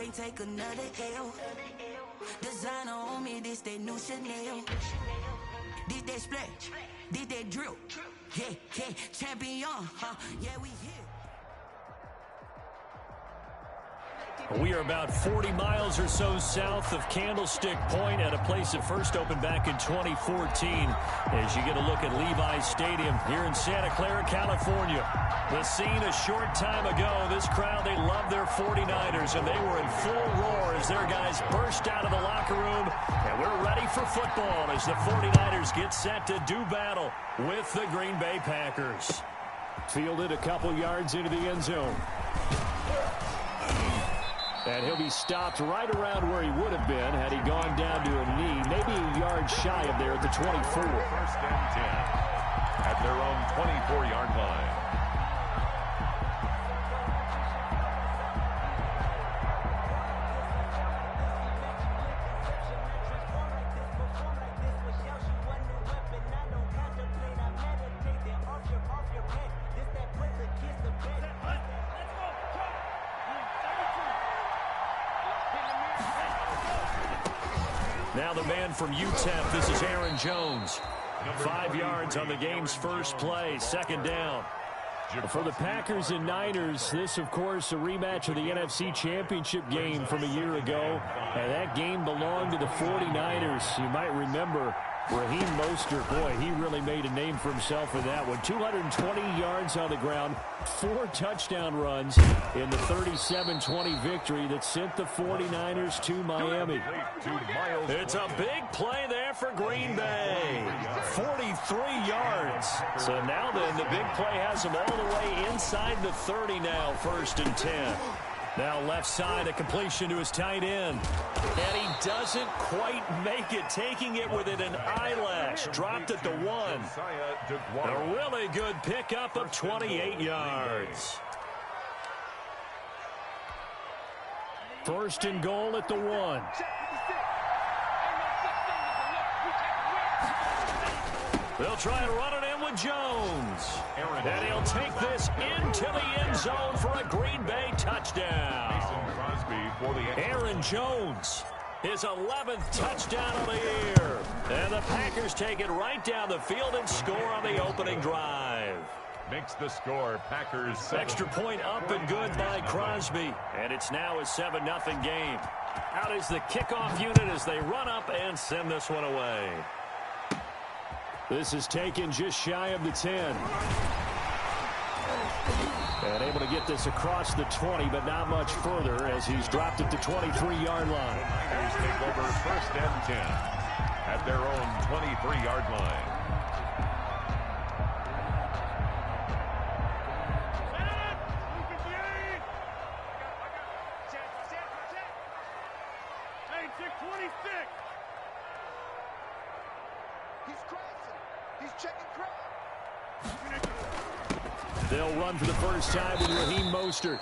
can't take another L. Designer on me, this that new Chanel. This that splash, this that drill. Yeah, yeah, champion, huh? Yeah, we here. We are about 40 miles or so south of Candlestick Point at a place that first opened back in 2014 as you get a look at Levi's Stadium here in Santa Clara, California. The scene a short time ago, this crowd, they love their 49ers, and they were in full roar as their guys burst out of the locker room. And we're ready for football as the 49ers get set to do battle with the Green Bay Packers. Fielded a couple yards into the end zone. And he'll be stopped right around where he would have been had he gone down to a knee, maybe a yard shy of there at the 24. First and 10 at their own 24-yard line. Now the man from UTEP, this is Aaron Jones. 5 yards on the game's first play, second down. For the Packers and Niners, this, of course, a rematch of the NFC Championship game from a year ago. And that game belonged to the 49ers. You might remember Raheem Mostert, boy, he really made a name for himself in that one. 220 yards on the ground, 4 touchdown runs in the 37-20 victory that sent the 49ers to Miami. It's a big play there for Green Bay. 43 yards. So now then, the big play has them all the way inside the 30 now, first and 10. Now left side, a completion to his tight end. And he doesn't quite make it, taking it within an eyelash. Dropped at the 1. A really good pickup of 28 yards. First and goal at the 1. They'll try and run it in with Jones. And he'll take this into the end zone for a Green Bay touchdown. Aaron Jones, his 11th touchdown of the year. And the Packers take it right down the field and score on the opening drive. Makes the score, Packers 7. Extra point up and good by Crosby. And it's now a 7-0 game. Out is the kickoff unit as they run up and send this one away. This is taken just shy of the 10. And able to get this across the 20, but not much further as he's dropped at the 23-yard line. Packers take over first and 10 at their own 23-yard line. They'll run for the first time with Raheem Mostert.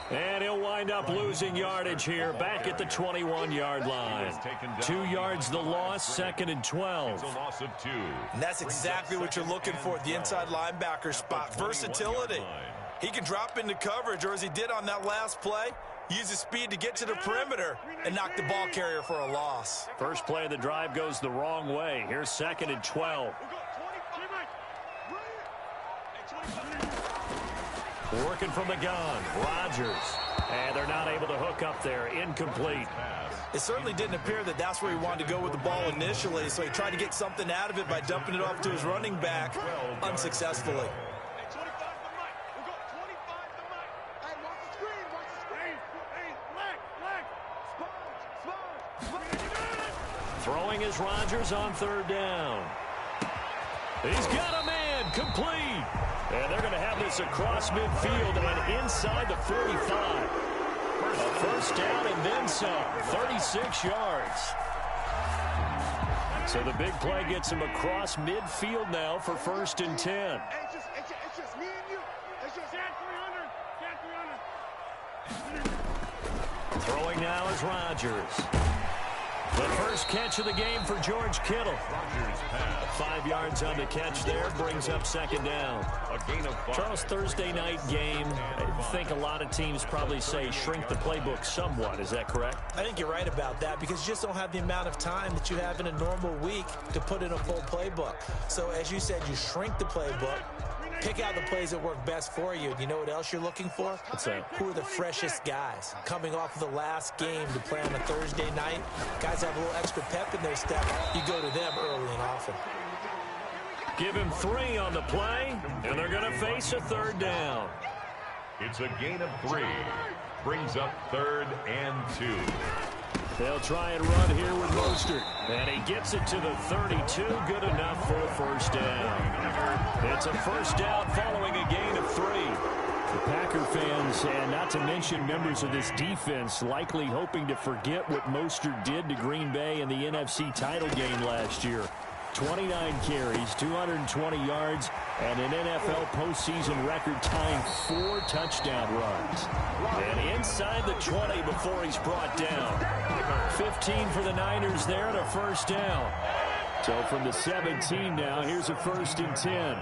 And he'll wind up losing yardage here back at the 21-yard line. 2 yards the loss, second and 12. And that's exactly what you're looking for at the inside linebacker spot. Versatility. He can drop into coverage, or as he did on that last play, use his speed to get to the perimeter and knock the ball carrier for a loss. First play of the drive goes the wrong way. Here's second and 12. Working from the gun, Rodgers. And they're not able to hook up there. Incomplete. It certainly didn't appear that that's where he wanted to go with the ball initially, so he tried to get something out of it by dumping it off to his running back unsuccessfully. Throwing is Rodgers on third down. He's got a man, complete. And they're going to have this across midfield and inside the 45. A first down and then some, 36 yards. So the big play gets him across midfield now for first and 10. It's just me and you. It's just 300. Throwing now is Rodgers. The first catch of the game for George Kittle. 5 yards on the catch there, brings up second down. A gain of 5. Charles, Thursday night game, I think a lot of teams probably say shrink the playbook somewhat. Is that correct? I think you're right about that because you just don't have the amount of time that you have in a normal week to put in a full playbook. So as you said, you shrink the playbook, pick out the plays that work best for you. And you know what else you're looking for? What's that? Who are the freshest guys? Coming off of the last game to play on a Thursday night, guys have a little extra pep in their step. You go to them early and often. Give him 3 on the play, and they're going to face a third down. It's a gain of 3. Brings up 3rd and 2. They'll try and run here with Mostert. And he gets it to the 32. Good enough for a first down. It's a first down following a gain of 3. The Packer fans, and not to mention members of this defense, likely hoping to forget what Mostert did to Green Bay in the NFC title game last year. 29 carries, 220 yards, and an NFL postseason record tying 4 touchdown runs. And inside the 20 before he's brought down. 15 for the Niners there and a first down. So from the 17 now, here's a 1st and 10.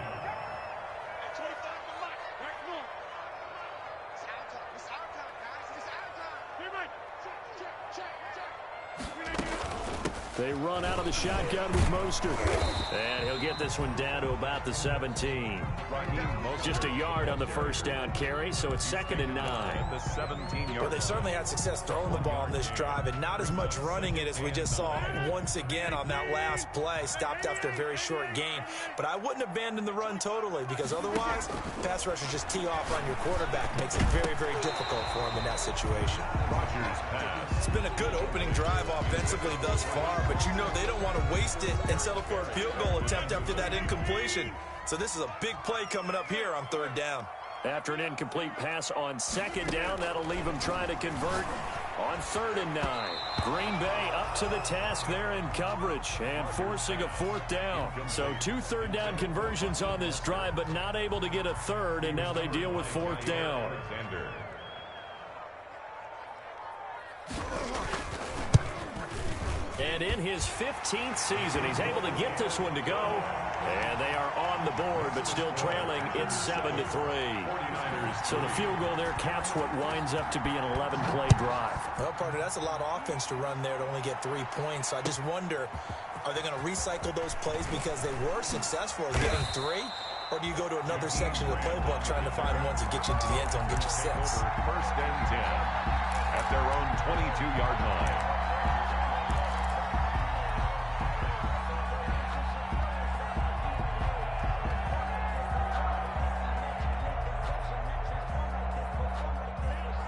They run out of the shotgun with Mostert. And he'll get this one down to about the 17. Just a yard on the first down carry, so it's 2nd and 9. The 17-yard. Well, they certainly had success throwing the ball on this drive and not as much running it as we just saw once again on that last play. Stopped after a very short gain. But I wouldn't abandon the run totally because otherwise, pass rushers just tee off on your quarterback. Makes it very, very difficult for him in that situation. Rodgers pass. It's been a good opening drive offensively thus far, but you know they don't want to waste it and settle for a field goal attempt after that incompletion. So this is a big play coming up here on 3rd down. After an incomplete pass on 2nd down, that'll leave him trying to convert on 3rd and 9. Green Bay up to the task there in coverage and forcing a 4th down. So 2 3rd down conversions on this drive, but not able to get a 3rd, and now they deal with 4th down. And in his 15th season, he's able to get this one to go. And they are on the board, but still trailing. It's 7-3. So the field goal there caps what winds up to be an 11-play drive. Well, partner, that's a lot of offense to run there to only get 3 points. So I just wonder, are they going to recycle those plays because they were successful at getting 3? Or do you go to another section of the playbook trying to find ones that get you into the end zone, get you 6? 1st and 10 at their own 22-yard line.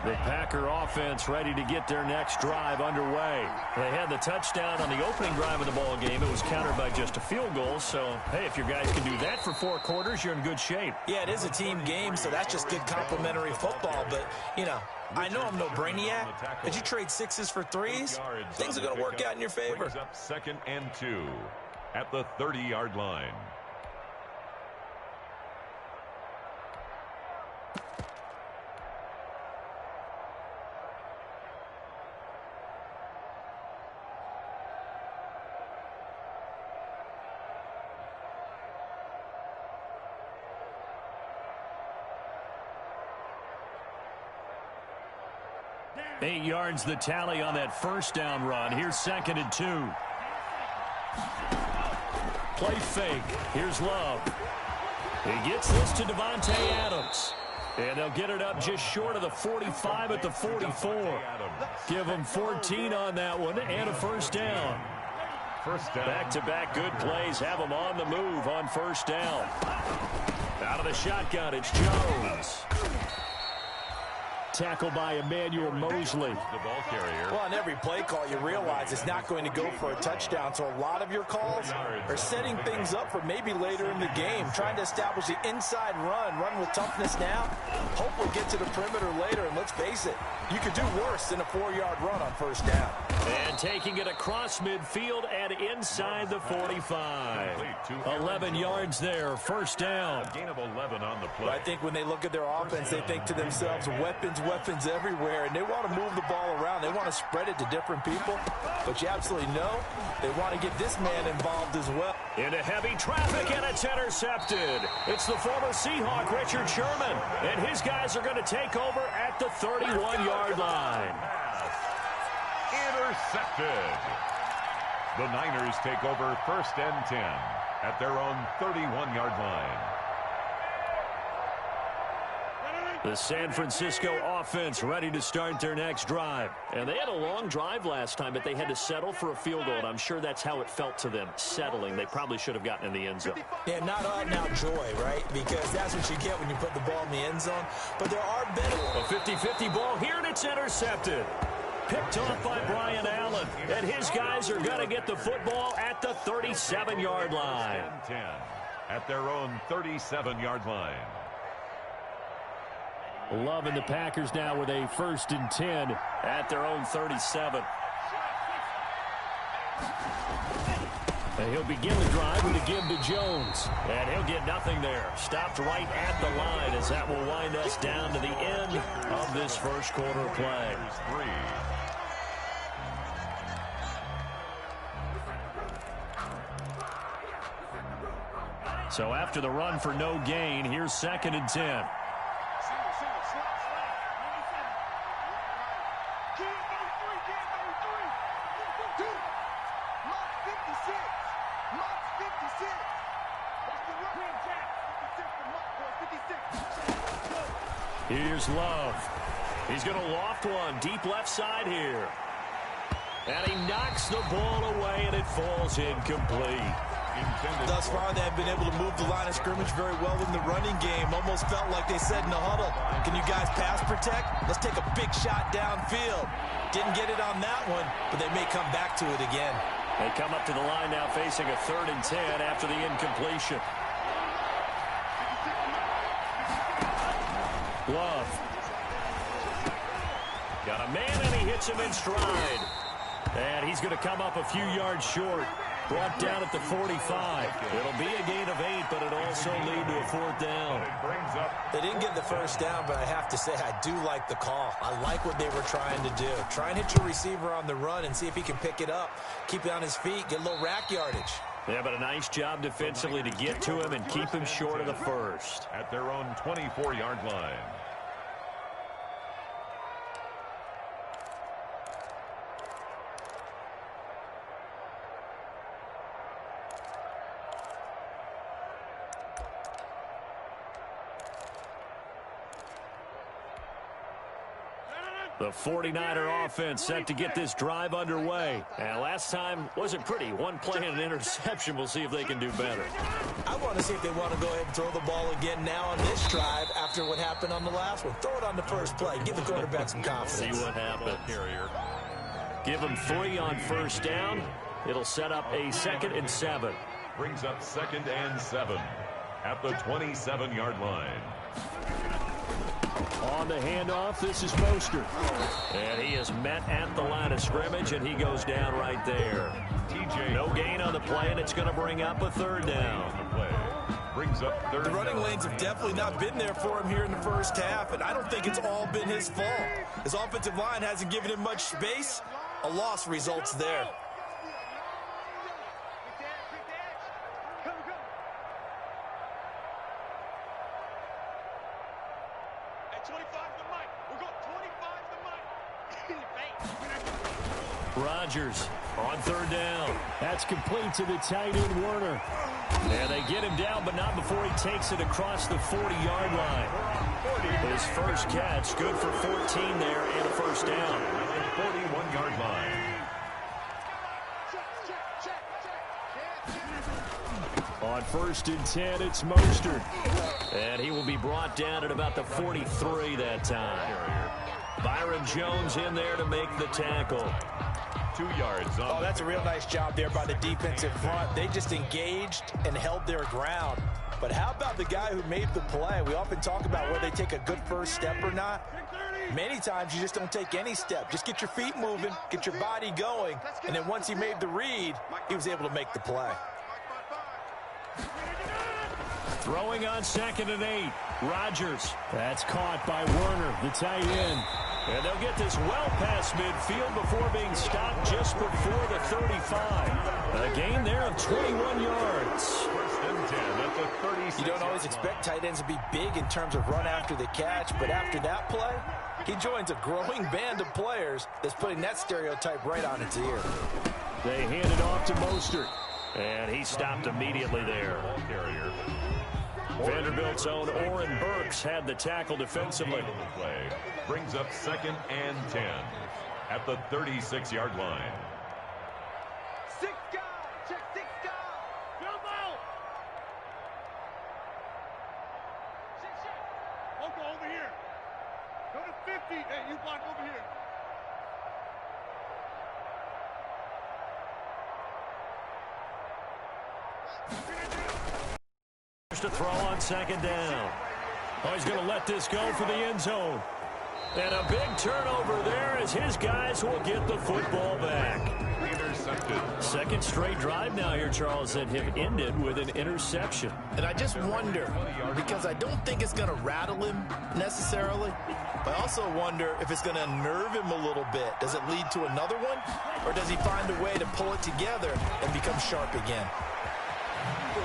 The Packer offense ready to get their next drive underway. They had the touchdown on the opening drive of the ball game. It was countered by just a field goal. So, hey, if your guys can do that for 4 quarters, you're in good shape. Yeah, it is a team game, so that's just good complimentary football. But, you know, I know I'm no brainiac, but you trade 6s for 3s, things are going to work out in your favor. Brings up 2nd and 2 at the 30-yard line. Eight yards the tally on that first down run. Here's 2nd and 2. Play fake. Here's Love. He gets this to Devontae Adams. And they'll get it up just short of the 45 at the 44. Give them 14 on that one and a first down. First down. Back-to-back good plays have them on the move on first down. Out of the shotgun, it's Jones. Tackled by Emmanuel Mosley. The ball carrier. Well, on every play call, you realize it's not going to go for a touchdown. So a lot of your calls are setting things up for maybe later in the game, trying to establish the inside run with toughness now. Hope we'll get to the perimeter later, and let's face it, you could do worse than a 4-yard run on first down. And taking it across midfield and inside the 45. 11 yards there, first down. A gain of 11 on the play. I think when they look at their offense, they think to themselves, weapons everywhere, and they want to move the ball around. They want to spread it to different people, but you absolutely know they want to get this man involved as well. Into heavy traffic, and it's intercepted. It's the former Seahawk, Richard Sherman, and his guys are going to take over at the 31-yard line. Intercepted. The Niners take over first and 10 at their own 31-yard line. The San Francisco offense ready to start their next drive. And they had a long drive last time, but they had to settle for a field goal. And I'm sure that's how it felt to them, settling. They probably should have gotten in the end zone. Yeah, not out-and-out joy, right? Because that's what you get when you put the ball in the end zone. But there are better. A 50-50 ball here, and it's intercepted. Picked off by Brian Allen. And his guys are going to get the football at the 37-yard line. 10 at their own 37-yard line. Loving the Packers now with a 1st and 10 at their own 37. And he'll begin the drive with a give to Jones. And he'll get nothing there. Stopped right at the line as that will wind us down to the end of this first quarter play. So after the run for no gain, here's 2nd and 10. Here's Love. He's going to loft one deep left side here. And he knocks the ball away, and it falls incomplete. Thus far, they have been able to move the line of scrimmage very well in the running game. Almost felt like they said in the huddle, can you guys pass protect? Let's take a big shot downfield. Didn't get it on that one, but they may come back to it again. They come up to the line now facing a 3rd and 10 after the incompletion. Love. Got a man, and he hits him in stride. And he's going to come up a few yards short. Brought down at the 45. It'll be a gain of 8, but it'll also lead to a 4th down. They didn't get the first down, but I have to say I do like the call. I like what they were trying to do. Try and hit your receiver on the run and see if he can pick it up. Keep it on his feet, get a little rack yardage. Yeah, but a nice job defensively to get to him and keep him short of the first. At their own 24-yard line. The 49er offense set to get this drive underway. And last time wasn't pretty. One play and an interception. We'll see if they can do better. I want to see if they want to go ahead and throw the ball again now on this drive after what happened on the last one. Throw it on the first play. Give the quarterback some confidence. See what happens. Give him 3 on first down. It'll set up a 2nd and 7. Brings up 2nd and 7 at the 27-yard line. On the handoff, this is Mostert. And he is met at the line of scrimmage, and he goes down right there. No gain on the play, and it's going to bring up a 3rd down. Brings up 3rd. The running lanes have definitely not been there for him here in the first half, and I don't think it's all been his fault. His offensive line hasn't given him much space. A loss results there. Rodgers on 3rd down. That's complete to the tight end, Werner. And they get him down, but not before he takes it across the 40-yard line. His first catch, good for 14 there and a 1st down. 41-yard line. On 1st and 10, it's Mostert. And he will be brought down at about the 43 that time. Byron Jones in there to make the tackle. 2 yards on. Oh, that's a real nice job there by the defensive front. They just engaged and held their ground. But how about the guy who made the play? We often talk about whether they take a good first step or not. Many times you just don't take any step. Just get your feet moving, get your body going, and then once he made the read, he was able to make the play. Throwing on 2nd and 8. Rodgers. That's caught by Werner, the tight end. And they'll get this well past midfield before being stopped just before the 35. A gain there of 21 yards. First and 10 at the 36. You don't always expect tight ends to be big in terms of run after the catch, but after that play, he joins a growing band of players that's putting that stereotype right on its ear. They hand it off to Mostert, and he stopped immediately there. Carrier. Vanderbilt's own Oren Burks had the tackle defensively. Play brings up 2nd and 10 at the 36-yard line. 6 guys. Check 6 guys. Jump out. Go over here. Go to 50. Hey, you block over here. To throw on 2nd down. Oh, he's going to let this go for the end zone. And a big turnover there as his guys will get the football back. Intercepted. 2nd straight drive now here, Charles, that have ended with an interception. And I just wonder, because I don't think it's going to rattle him necessarily, but I also wonder if it's going to unnerve him a little bit. Does it lead to another one? Or does he find a way to pull it together and become sharp again?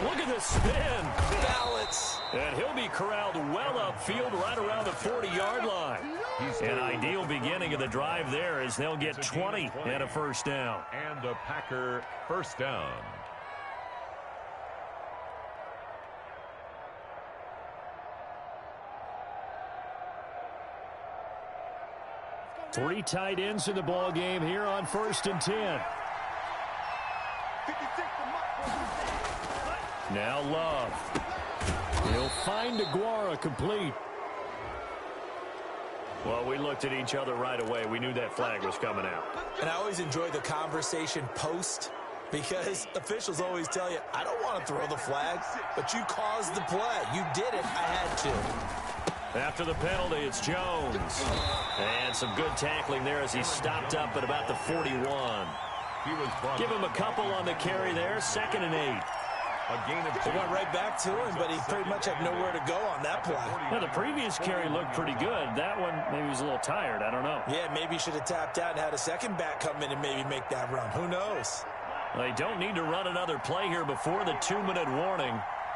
Look at the spin. Balance. And he'll be corralled well upfield right around the 40-yard line. An ideal beginning of the drive there as they'll get 20 and a first down. And a Packer first down. Three tight ends in the ball game here on 1st and 10. Now Love. He'll find Aguara complete. Well, we looked at each other right away. We knew that flag was coming out. And I always enjoy the conversation post because officials always tell you, I don't want to throw the flag, but you caused the play. You did it. I had to. After the penalty, it's Jones. And some good tackling there as he stopped up at about the 41. Give him a couple on the carry there. 2nd and 8. A gain of 2. They went right back to him, but he pretty much had nowhere to go on that play. Well, the previous carry looked pretty good. That one, maybe he was a little tired. I don't know. Yeah, maybe he should have tapped out and had a second back come in and maybe make that run. Who knows? Well, they don't need to run another play here before the 2-minute warning.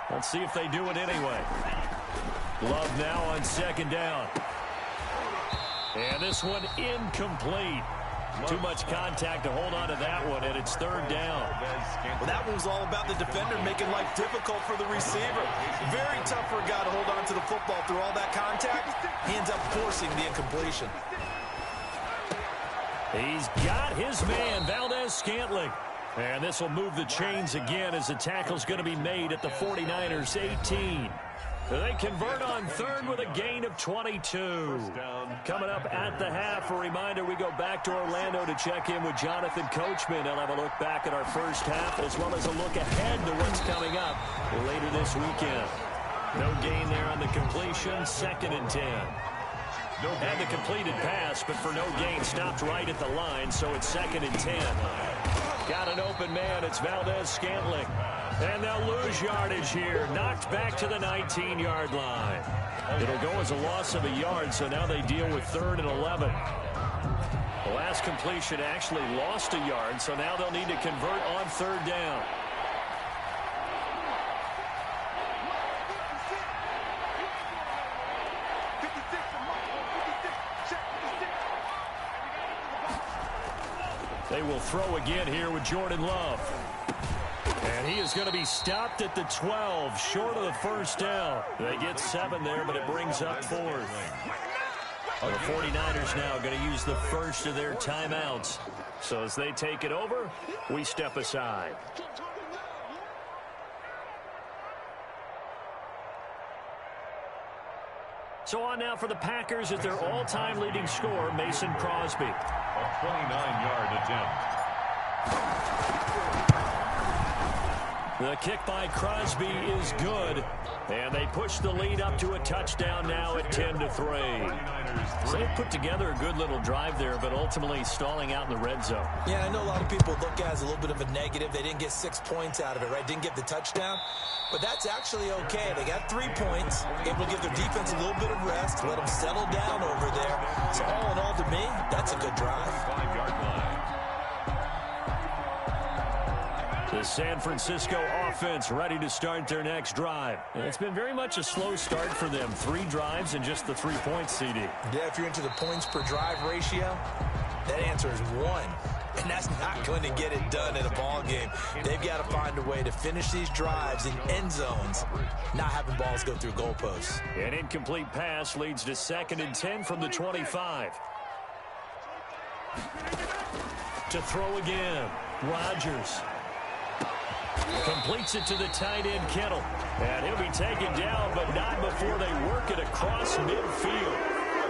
Let's see if they do it anyway. Love now on 2nd down. And this one incomplete. Too much contact to hold on to that one, and it's 3rd down. Well, that one was all about the defender making life difficult for the receiver. Very tough for a guy to hold on to the football through all that contact. He ends up forcing the incompletion. He's got his man, Valdez-Scantling. And this will move the chains again as the tackle's going to be made at the 49ers 18. They convert on 3rd with a gain of 22. Coming up at the half, a reminder, we go back to Orlando to check in with Jonathan Coachman. He'll have a look back at our first half as well as a look ahead to what's coming up later this weekend. No gain there on the completion, 2nd and 10. Had the completed pass, but for no gain, stopped right at the line, so it's 2nd and 10. Got an open man, it's Valdez-Scantling. And they'll lose yardage here. Knocked back to the 19-yard line. It'll go as a loss of a yard, so now they deal with 3rd and 11. The last completion actually lost a yard, so now they'll need to convert on 3rd down. They will throw again here with Jordan Love. And he is going to be stopped at the 12, short of the first down. They get 7 there, but it brings up 4th. The 49ers now going to use the first of their timeouts. So as they take it over, we step aside. So on now for the Packers at their all-time leading scorer, Mason Crosby. A 29-yard attempt. The kick by Crosby is good. And they push the lead up to a touchdown now at 10-3. So they put together a good little drive there, but ultimately stalling out in the red zone. Yeah, I know a lot of people look at it as a little bit of a negative. They didn't get 6 points out of it, right? Didn't get the touchdown. But that's actually okay. They got 3 points, able to give their defense a little bit of rest, let them settle down over there. So all in all, to me, that's a good drive. 5-yard line. The San Francisco offense ready to start their next drive. And it's been very much a slow start for them. 3 drives and just the 3 points, CD. Yeah, if you're into the points per drive ratio, that answer is 1. And that's not going to get it done in a ball game. They've got to find a way to finish these drives in end zones, not having balls go through goalposts. An incomplete pass leads to 2nd and 10 from the 25. To throw again, Rodgers. Completes it to the tight end, Kittle. And he'll be taken down, but not before they work it across midfield.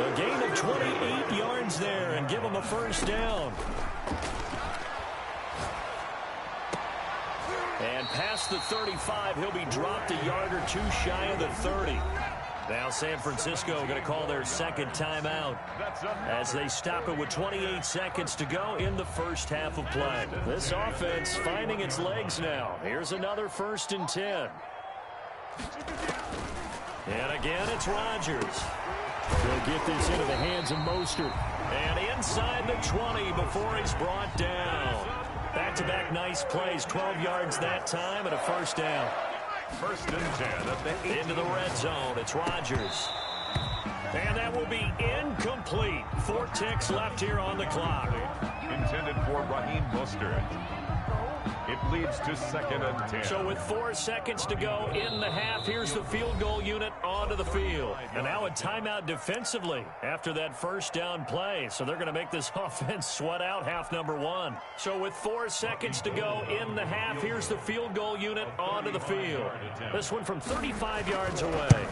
A gain of 28 yards there and give them a first down. And past the 35, he'll be dropped a yard or 2 shy of the 30. Now San Francisco going to call their 2nd timeout as they stop it with 28 seconds to go in the first half of play. This offense finding its legs now. Here's another 1st and 10. And again, it's Rodgers. He'll get this into the hands of Mostert. And inside the 20 before he's brought down. Back-to-back nice plays, 12 yards that time and a first down. 1st and 10 at the 8. Into the red zone, it's Rodgers. And that will be incomplete. 4 ticks left here on the clock. Intended for Raheem Mostert. It leads to 2nd and 10. So with 4 seconds to go in the half, here's the field goal unit onto the field. And now a timeout defensively after that first down play. So they're going to make this offense sweat out half number 1. So with 4 seconds to go in the half, here's the field goal unit onto the field. This one from 35 yards away.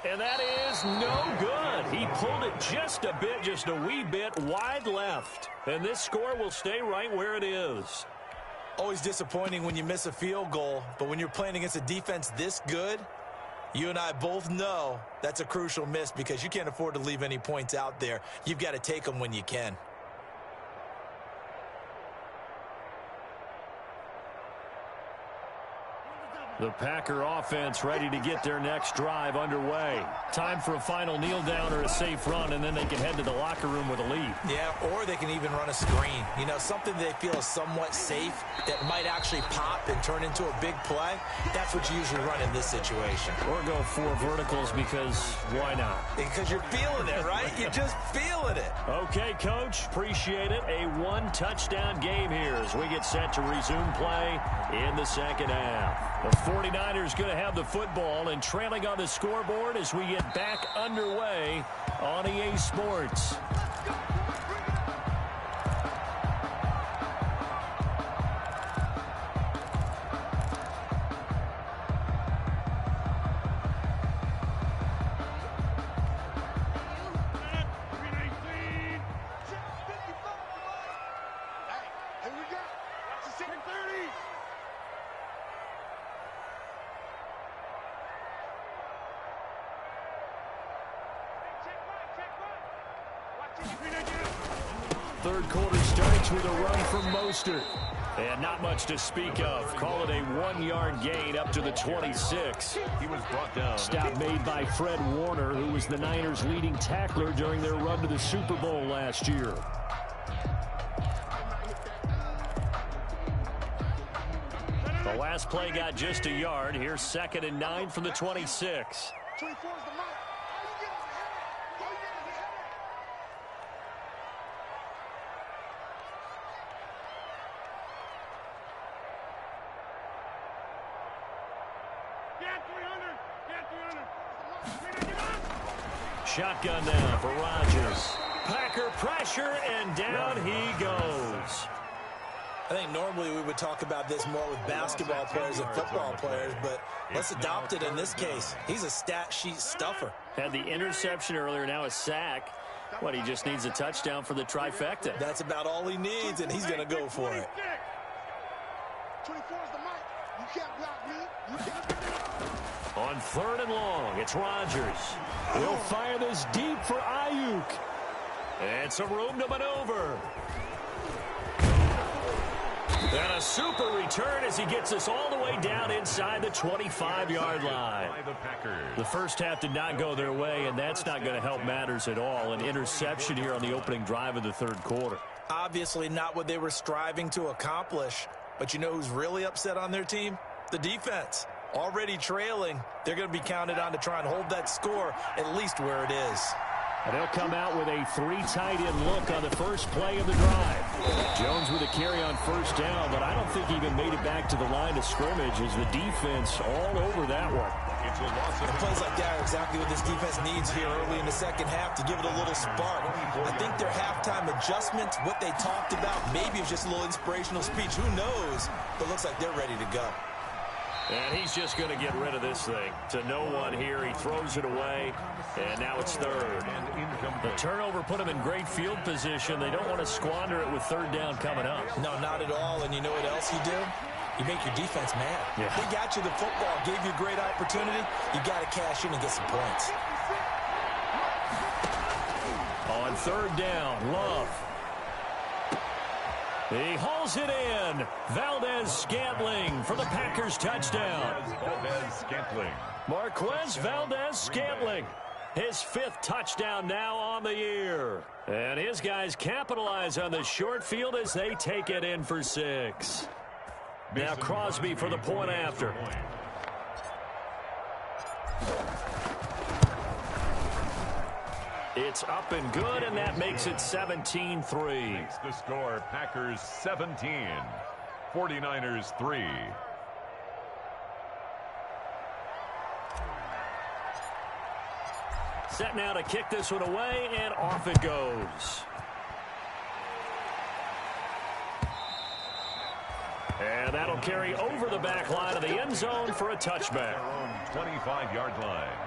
And that is no good. He pulled it just a bit, just a wee bit wide left. And this score will stay right where it is. Always disappointing when you miss a field goal, but when you're playing against a defense this good, you and I both know that's a crucial miss because you can't afford to leave any points out there. You've got to take them when you can. The Packer offense ready to get their next drive underway. Time for a final kneel down or a safe run, and then they can head to the locker room with a lead. Yeah, or they can even run a screen. You know, something they feel is somewhat safe that might actually pop and turn into a big play. That's what you usually run in this situation. Or go 4 verticals because why not? Because you're feeling it, right? You're just feeling it. Okay, Coach. Appreciate it. A 1-touchdown game here as we get set to resume play in the second half. The 49ers going to have the football and trailing on the scoreboard as we get back underway on EA Sports. Third quarter starts with a run from Mostert. And not much to speak of. Call it a 1-yard gain up to the 26. He was brought down. Stop made by Fred Warner, who was the Niners' leading tackler during their run to the Super Bowl last year. The last play got just a yard. Here's 2nd and 9 from the 26. 24 is the mark. Shotgun now for Rodgers. Packer pressure, and down he goes. I think normally we would talk about this more with basketball players and football players, but let's adopt it in this case. He's a stat sheet stuffer. Had the interception earlier, now a sack. What, he just needs a touchdown for the trifecta. That's about all he needs, and he's going to go for it. 24 is the mic. You can't block me. You can't. On 3rd and long, it's Rodgers. He'll fire this deep for Ayuk. And some room to maneuver. And a super return as he gets us all the way down inside the 25-yard line. The first half did not go their way, and that's not going to help matters at all. An interception here on the opening drive of the 3rd quarter. Obviously not what they were striving to accomplish. But you know who's really upset on their team? The defense. Already trailing, they're going to be counted on to try and hold that score at least where it is. And they'll come out with a 3 tight end look on the first play of the drive. Jones with a carry on 1st down, but I don't think he even made it back to the line of scrimmage as the defense all over that one. It's a loss of plays like that are exactly what this defense needs here early in the second half to give it a little spark. I think their halftime adjustments, what they talked about, maybe it's just a little inspirational speech. Who knows? But it looks like they're ready to go. And he's just going to get rid of this thing. To no one here. He throws it away. And now it's 3rd. The turnover put him in great field position. They don't want to squander it with 3rd down coming up. No, not at all. And you know what else you do? You make your defense mad. Yeah. They got you the football, gave you a great opportunity. You got to cash in and get some points. On 3rd down, Love. He hauls it in. Valdez-Scantling for the Packers touchdown. Valdez-Scantling. Marquez Valdez-Scantling. His 5th touchdown now on the year. And his guys capitalize on the short field as they take it in for 6. Now Crosby for the point after. It's up and good, and that makes it 17-3. Makes the score Packers 17, 49ers 3. Set now to kick this one away, and off it goes. And that'll carry over the back line of the end zone for a touchback. Their own 25-yard line.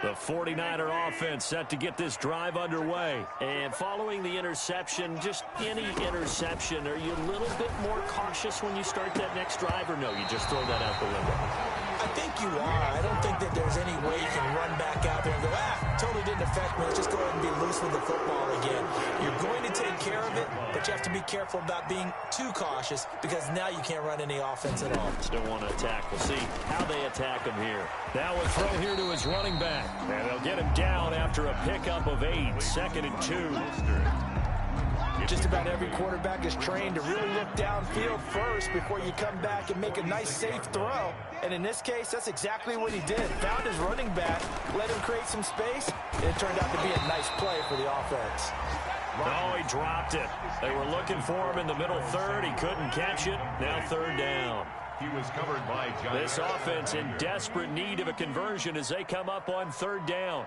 The 49er offense set to get this drive underway. And following the interception, just any interception, are you a little bit more cautious when you start that next drive, or no, you just throw that out the window? I think you are. I don't think that there's any way you can run back out there and go, totally didn't affect me. Let's just go ahead and be loose with the football again. You're going to take care of it, but you have to be careful about being too cautious because now you can't run any offense at all. Still want to attack. We'll see how they attack him here. Now a throw here to his running back. And they'll get him down after a pickup of 8. 2nd and 2. Just about every quarterback is trained to really look downfield first before you come back and make a nice, safe throw. And in this case, that's exactly what he did. Found his running back, let him create some space, and it turned out to be a nice play for the offense. Oh, he dropped it. They were looking for him in the middle 3rd. He couldn't catch it. Now 3rd down. He was covered by John. This offense in desperate need of a conversion as they come up on 3rd down.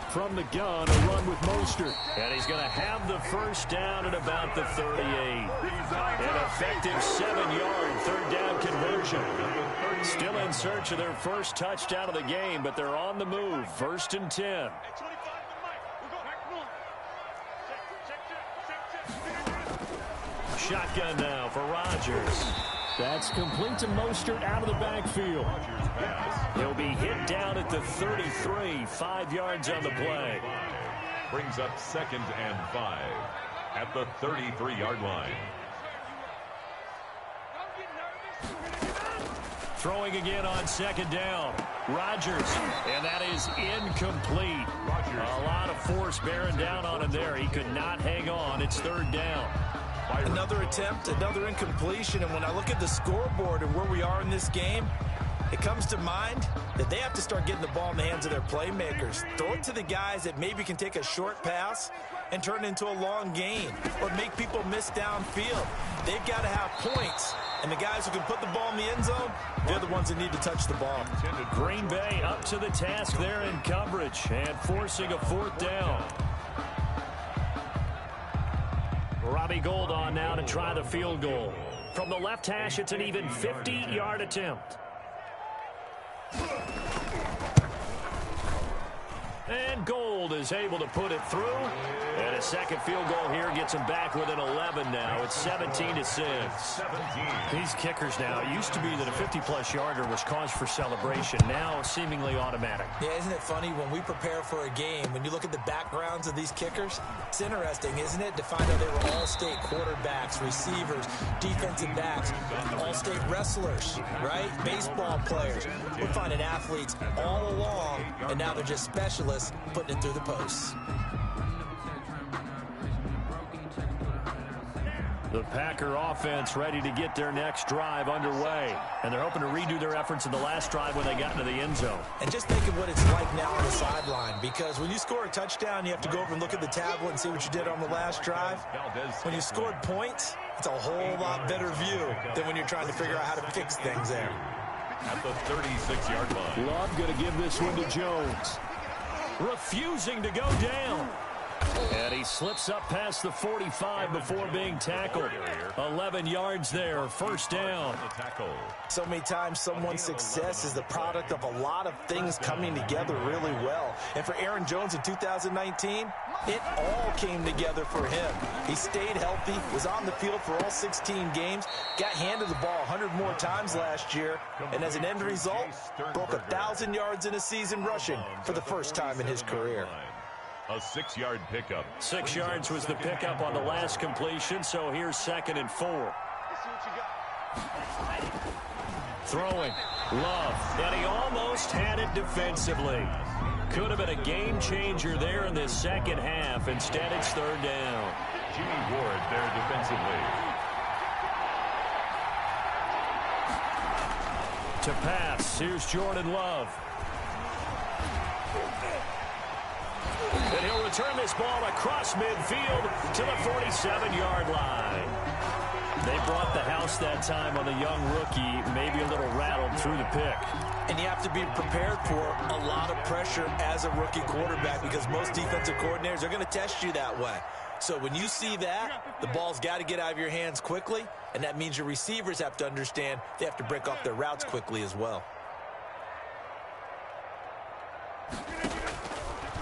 From the gun, a run with Mostert. And he's going to have the 1st down at about the 38. An effective 7-yard 3rd down conversion. Still in search of their first touchdown of the game, but they're on the move. 1st and 10. Shotgun now for Rodgers. That's complete to Mostert out of the backfield. He'll be hit down at the 33, 5 yards on the play. Brings up 2nd and 5 at the 33-yard line. Throwing again on 2nd down. Rodgers, and that is incomplete. A lot of force bearing down on him there. He could not hang on. It's 3rd down. Another attempt, another incompletion, and when I look at the scoreboard and where we are in this game, it comes to mind that they have to start getting the ball in the hands of their playmakers. Throw it to the guys that maybe can take a short pass and turn it into a long gain or make people miss downfield. They've got to have points, and the guys who can put the ball in the end zone, they're the ones that need to touch the ball. Green Bay up to the task there in coverage and forcing a 4th down. Robbie Gould on now to try the field goal. From the left hash, it's an even 50-yard attempt. And Gold is able to put it through. And a second field goal here gets him back within 11 now. It's 17-6. These kickers now, it used to be that a 50-plus yarder was cause for celebration. Now seemingly automatic. Yeah, isn't it funny when we prepare for a game, when you look at the backgrounds of these kickers, it's interesting, isn't it, to find out they were all-state quarterbacks, receivers, defensive backs, all-state wrestlers, right? Baseball players. We're finding athletes all along, and now they're just specialists putting it through the posts. The Packer offense ready to get their next drive underway. And they're hoping to redo their efforts in the last drive when they got into the end zone. And just think of what it's like now on the sideline, because when you score a touchdown, you have to go over and look at the tablet and see what you did on the last drive. When you scored points, it's a whole lot better view than when you're trying to figure out how to fix things there. At the 36-yard line. Love going to give this one to Jones. Refusing to go down. And he slips up past the 45 before being tackled. 11 yards there, first down. So many times someone's success is the product of a lot of things coming together really well. And for Aaron Jones in 2019, it all came together for him. He stayed healthy, was on the field for all 16 games, got handed the ball 100 more times last year, and as an end result, broke 1,000 yards in a season rushing for the first time in his career. A 6-yard pickup. 6 yards was the pickup on the last completion, so here's 2nd and 4. Throwing. Love. And he almost had it defensively. Could have been a game changer there in this second half. Instead, it's 3rd down. Jimmy Ward there defensively. To pass. Here's Jordan Love. And he'll return this ball across midfield to the 47-yard line. They brought the house that time on the young rookie, maybe a little rattled through the pick. And you have to be prepared for a lot of pressure as a rookie quarterback, because most defensive coordinators are going to test you that way. So when you see that, the ball's got to get out of your hands quickly, and that means your receivers have to understand they have to break off their routes quickly as well.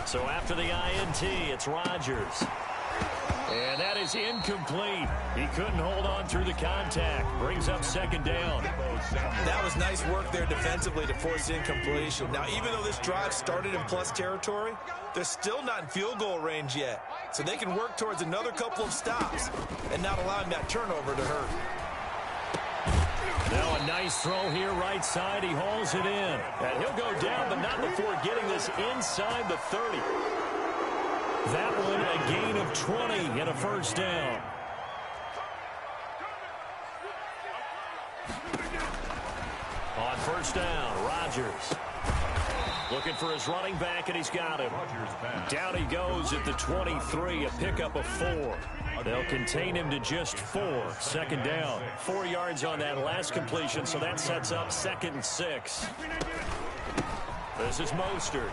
So after the INT, it's Rodgers. And that is incomplete. He couldn't hold on through the contact. Brings up 2nd down. That was nice work there defensively to force incompletion. Now, even though this drive started in plus territory, they're still not in field goal range yet. So they can work towards another couple of stops and not allowing that turnover to hurt. Now a nice throw here right side. He hauls it in. And he'll go down, but not before getting this inside the 30. That one a gain of 20 and a first down. On first down, Rodgers. Looking for his running back, and he's got him. Down he goes at the 23, a pickup of 4. They'll contain him to just 4. 2nd down. 4 yards on that last completion, so that sets up 2nd and 6. This is Mostert.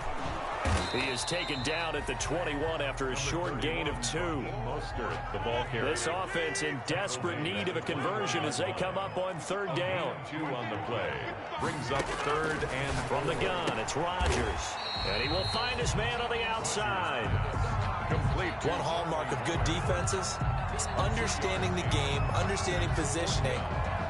He is taken down at the 21 after a short gain of 2. Mostert, the ball carrier. This offense in desperate need of a conversion as they come up on 3rd down. 2 on the play. Brings up 3rd and from the gun, it's Rodgers. And he will find his man on the outside. Complete. One hallmark of good defenses is understanding the game, understanding positioning,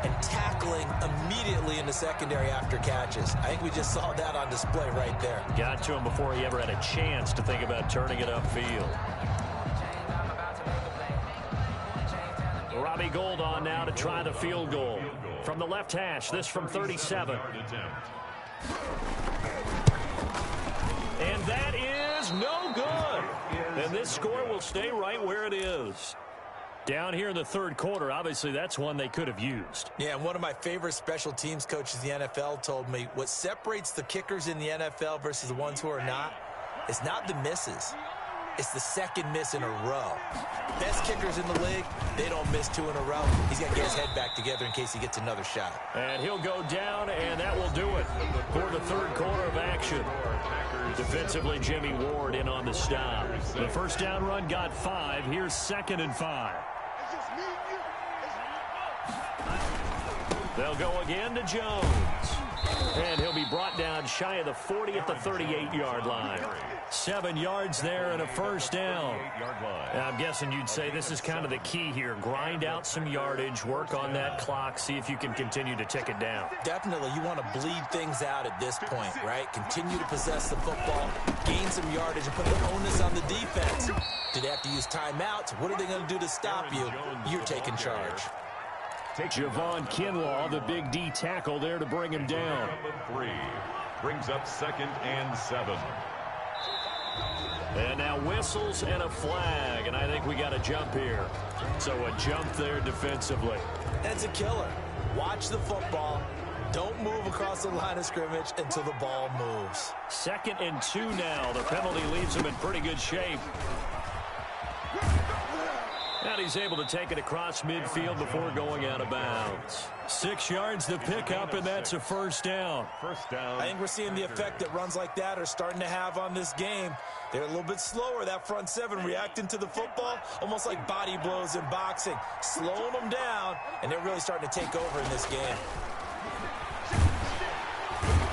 and tackling immediately in the secondary after catches. I think we just saw that on display right there. Got to him before he ever had a chance to think about turning it upfield. Robbie Gould on now to try the field goal. From the left hash, this from 37. And that is no good. And this score will stay right where it is. Down here in the 3rd quarter, obviously that's one they could have used. Yeah, and one of my favorite special teams coaches in the NFL told me what separates the kickers in the NFL versus the ones who are not is not the misses. It's the 2nd miss in a row. Best kickers in the league, they don't miss 2 in a row. He's got to get his head back together in case he gets another shot. And he'll go down, and that will do it for the 3rd quarter of action. Defensively, Jimmy Ward in on the stop. The first down run got 5. Here's 2nd and 5. They'll go again to Jones. And he'll be brought down shy of the 40 at the 38-yard line. 7 yards there and a first down. I'm guessing you'd say this is kind of the key here. Grind out some yardage, work on that clock, see if you can continue to tick it down. Definitely, you want to bleed things out at this point, right? Continue to possess the football, gain some yardage, and put the onus on the defense. Do they have to use timeouts? What are they going to do to stop you? You're taking charge. Javon Kinlaw, the big D tackle there to bring him down. Number 3 brings up 2nd and 7. And now whistles and a flag, and I think we got a jump here. So a jump there defensively. That's a killer. Watch the football. Don't move across the line of scrimmage until the ball moves. 2nd and 2 now. The penalty leaves him in pretty good shape. And he's able to take it across midfield before going out of bounds. 6 yards to pick up, and that's a first down. First down. I think we're seeing the effect that runs like that are starting to have on this game. They're a little bit slower, that front 7, reacting to the football, almost like body blows in boxing, slowing them down, and they're really starting to take over in this game.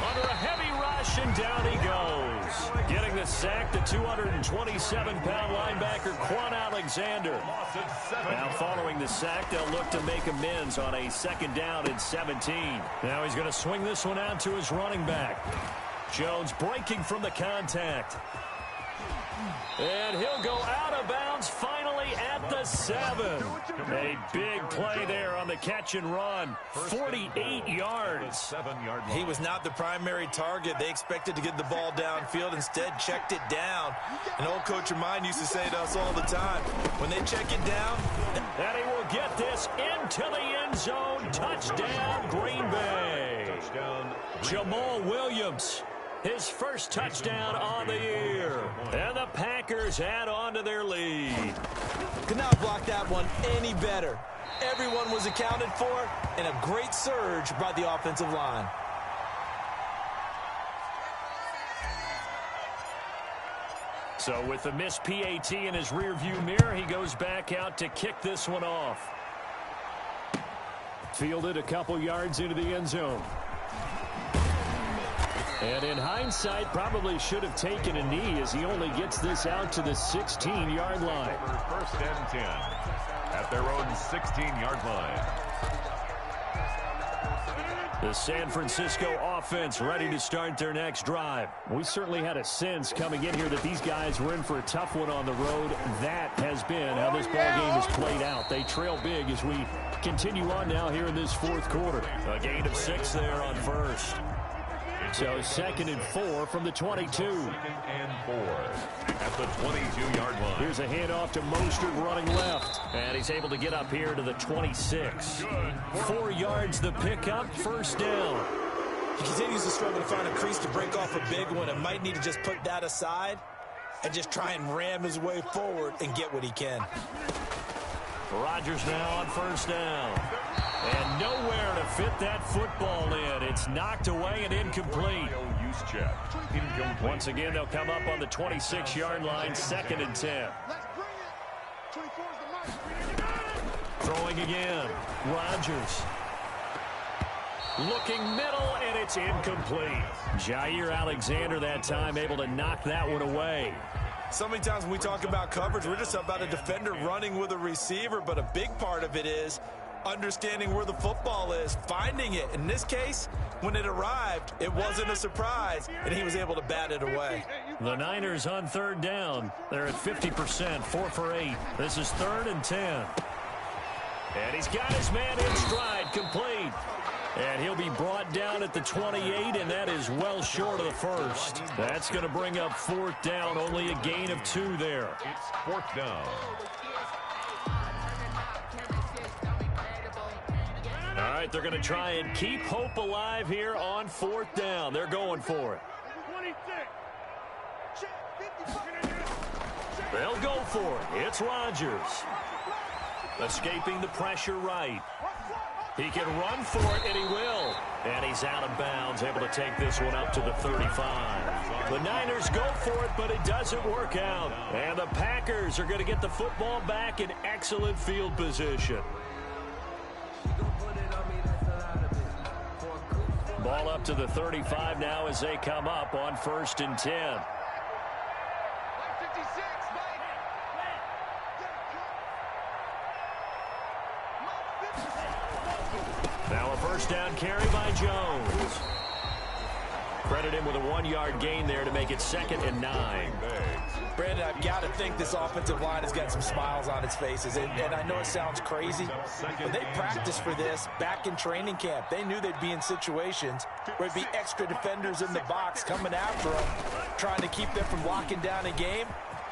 Under a heavy rush, and down he goes. Getting the sack, the 227-pound linebacker, Quan Alexander. Now following the sack, they'll look to make amends on a 2nd down and 17. Now he's going to swing this one out to his running back. Jones breaking from the contact. And he'll go out of bounds finally at the 7. A big play there on the catch and run. 48 yards. 7-yard line. He was not the primary target. They expected to get the ball downfield. Instead, checked it down. An old coach of mine used to say to us all the time, when they check it down. And he will get this into the end zone. Touchdown, Green Bay. Touchdown. Jamal Williams. His first touchdown on the year. And the Packers add on to their lead. Could not block that one any better. Everyone was accounted for, and a great surge by the offensive line. So with the missed PAT in his rearview mirror, he goes back out to kick this one off. Fielded a couple yards into the end zone. And in hindsight, probably should have taken a knee as he only gets this out to the 16-yard line. First and 10 at their own 16-yard line. The San Francisco offense ready to start their next drive. We certainly had a sense coming in here that these guys were in for a tough one on the road. That has been how this ball game has played out. They trail big as we continue on now here in this 4th quarter. A gain of 6 there on first. So 2nd and 4 from the 22. 2nd and 4 at the 22-yard line. Here's a handoff to Mostert running left. And he's able to get up here to the 26. 4 yards the pickup, first down. He continues to struggle to find a crease to break off a big one and might need to just put that aside and just try and ram his way forward and get what he can. Rodgers now on first down. And nowhere to fit that football in. It's knocked away and incomplete. Use check. Incomplete. Once again, they'll come up on the 26-yard line, 2nd and 10. Throwing again. Rodgers. Looking middle, and it's incomplete. Jair Alexander that time able to knock that one away. So many times when we talk about coverage, we're just about a defender running with a receiver, but a big part of it is understanding where the football is, finding it. In this case, when it arrived, it wasn't a surprise, and he was able to bat it away. The Niners on 3rd down. They're at 50%, 4 for 8. This is 3rd and 10. And he's got his man in stride, complete. And he'll be brought down at the 28, and that is well short of the first. That's going to bring up 4th down, only a gain of 2 there. It's 4th down. All right, they're going to try and keep hope alive here on 4th down. They're going for it. They'll go for it. It's Rodgers. Escaping the pressure right. He can run for it, and he will. And he's out of bounds, able to take this one up to the 35. The Niners go for it, but it doesn't work out. And the Packers are going to get the football back in excellent field position. Ball up to the 35 now as they come up on 1st and 10. Now a first down carry by Jones. Credit him with a 1-yard gain there to make it 2nd and 9. Brandon, I've got to think this offensive line has got some smiles on its faces. And I know it sounds crazy, but they practiced for this back in training camp. They knew they'd be in situations where it'd be extra defenders in the box coming after them, trying to keep them from locking down a game.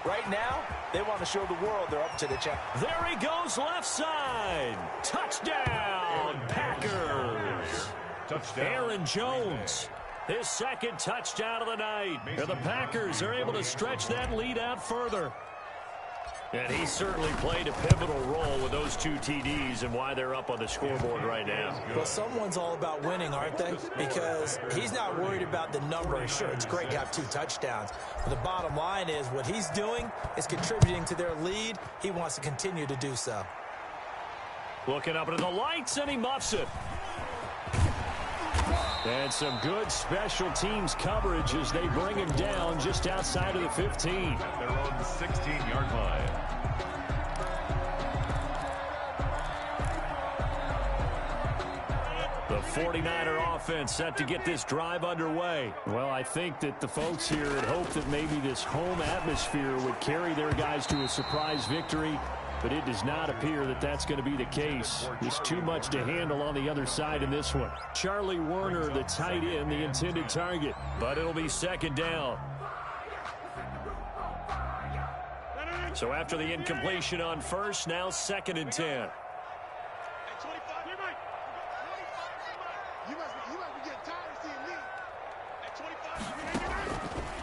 Right now, they want to show the world they're up to the challenge. There he goes, left side. Touchdown, Packers. Touchdown. Aaron Jones, his 2nd touchdown of the night. And the Packers are able to stretch that lead out further. And he certainly played a pivotal role with those 2 TDs and why they're up on the scoreboard right now. Well, someone's all about winning, aren't they? Because he's not worried about the number. Sure, it's great to have 2 touchdowns. But the bottom line is what he's doing is contributing to their lead. He wants to continue to do so. Looking up into the lights, and he muffs it. And some good special teams coverage as they bring him down just outside of the 15. At their own 16-yard line. The 49er offense set to get this drive underway. Well, I think that the folks here had hoped that maybe this home atmosphere would carry their guys to a surprise victory, but it does not appear that that's going to be the case. There's too much to handle on the other side in this one. Charlie Werner, the tight end, the intended target, but it'll be 2nd down. So after the incompletion on 1st, now 2nd and 10.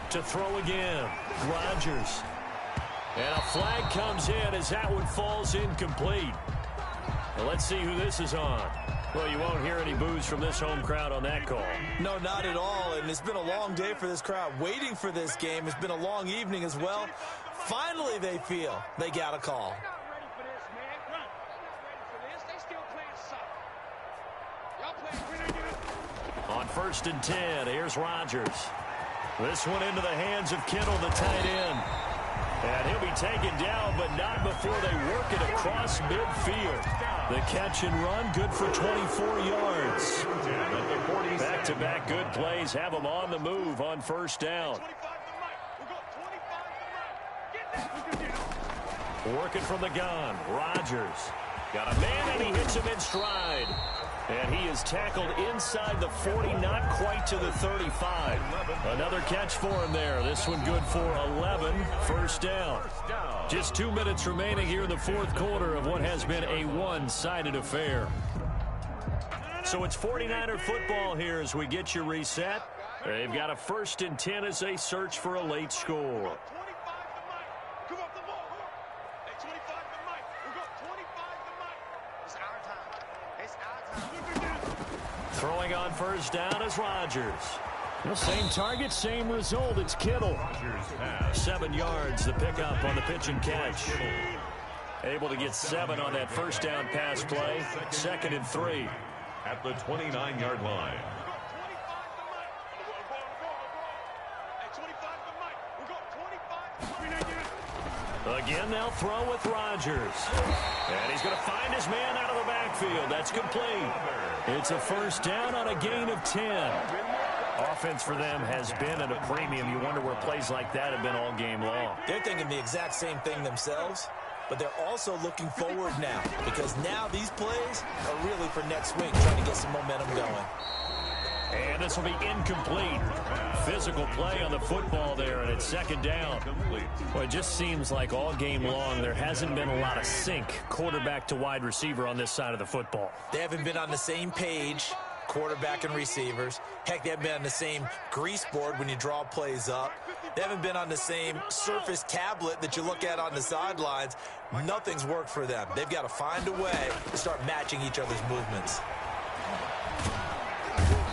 To throw again, Rodgers. And a flag comes in as that one falls incomplete. Well, let's see who this is on. Well, you won't hear any boos from this home crowd on that call. No, not at all. And it's been a long day for this crowd waiting for this game. It's been a long evening as well. Finally, they feel they got a call. On 1st and 10, here's Rodgers. This one into the hands of Kittle, the tight end. And he'll be taken down, but not before they work it across midfield. The catch and run, good for 24 yards. Back-to-back good plays have them on the move on 1st down. Working from the gun, Rodgers. Got a man, and he hits him in stride. And he is tackled inside the 40, not quite to the 35. Another catch for him there. This one good for 11, 1st down. Just 2 minutes remaining here in the 4th quarter of what has been a one-sided affair. So it's 49er football here as we get you reset. They've got a 1st and 10 as they search for a late score. Throwing on 1st down is Rodgers. Well, same target, same result. It's Kittle. 7 yards, the pickup on the pitch and catch. Able to get 7 on that 1st down pass play. 2nd and 3. At the 29-yard line. Again, they'll throw with Rodgers. And he's going to find his man out of the backfield. That's complete. It's a 1st down on a gain of 10. Offense for them has been at a premium. You wonder where plays like that have been all game long. They're thinking the exact same thing themselves, but they're also looking forward now because now these plays are really for next week, trying to get some momentum going. And this will be incomplete. Physical play on the football there, and it's 2nd down. Well, it just seems like all game long there hasn't been a lot of sync quarterback to wide receiver on this side of the football. They haven't been on the same page, quarterback and receivers. Heck, they haven't been on the same grease board when you draw plays up. They haven't been on the same surface tablet that you look at on the sidelines. Nothing's worked for them. They've got to find a way to start matching each other's movements.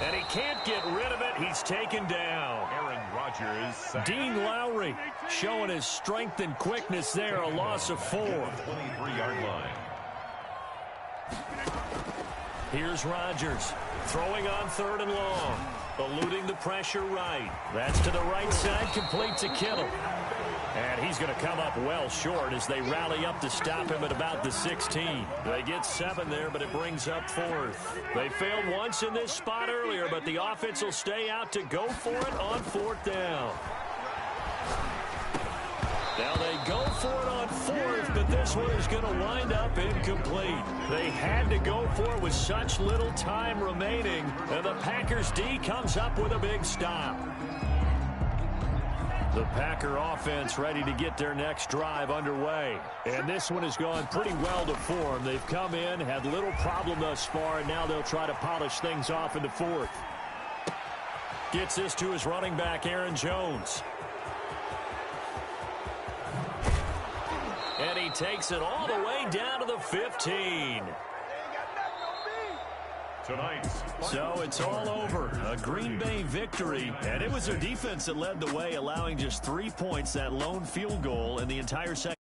And he can't get rid of it. He's taken down. Aaron Rodgers. Dean Lowry showing his strength and quickness there. A loss of 4. 23-yard line. Here's Rodgers throwing on 3rd and long. Eluding the pressure right. That's to the right side, complete to Kittle. And he's going to come up well short as they rally up to stop him at about the 16. They get 7 there, but it brings up 4th. They failed once in this spot earlier, but the offense will stay out to go for it on 4th down. Now they go for it on 4th, but this one is going to wind up incomplete. They had to go for it with such little time remaining, and the Packers D comes up with a big stop. The Packer offense ready to get their next drive underway. And this one has gone pretty well to form. They've come in, had little problem thus far, and now they'll try to polish things off into 4th. Gets this to his running back, Aaron Jones. And he takes it all the way down to the 15. So it's all over. A Green Bay victory. And it was their defense that led the way, allowing just 3 points, that lone field goal in the entire second.